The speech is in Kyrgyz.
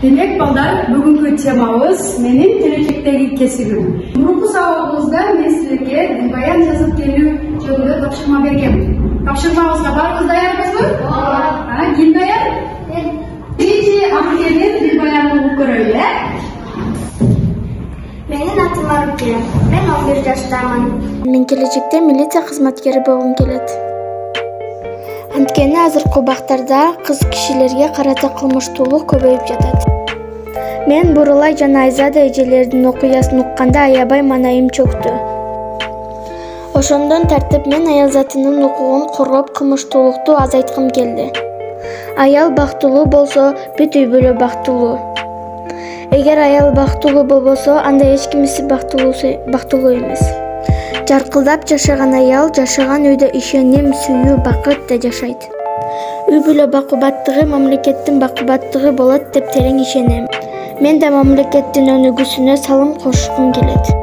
Демек балдар, бүгүнкү темабыз менин келечектеги кесибим. Мурунку сабагыбызда мен силерге дилбаян жазып келүү жөнүндө тапшырма бергенмин. Тапшырмабызга баарыбыз даярбызбы? Ооба. Ким даяр? Биринчи Аркенин дилбаянын угуп көрөлү, Менин атым Арке. Мен 11 жаштамын. Мен келечекте милиция кызматкери болгум келет. Анткени азыркы убактарда кыз кишилерге карата кылмыштуулук көбөйүп жатат. Мен Бурулай жана Айзада эжелердин окуясын укканда аябай маанайым чөктү. Ошондон тартып мен аял затынын укугун коргоп кылмыштуулукту азайткым келди. Аял бактылуу болсо, бүт үй бүлө бактылуу. Эгер аял бактылуу болбосо, анда эч кимиси бактылуу эмес. Жаркылдап жашаган аял жашаган үйдө ишеним, сүйүү, бакыт да жашайт. Үй бүлө бакубаттыгы мамлекеттин бакубаттыгы болот деп терең ишенем. Мен да мамлекеттин өнүгүүсүнө салым кошушкум келет.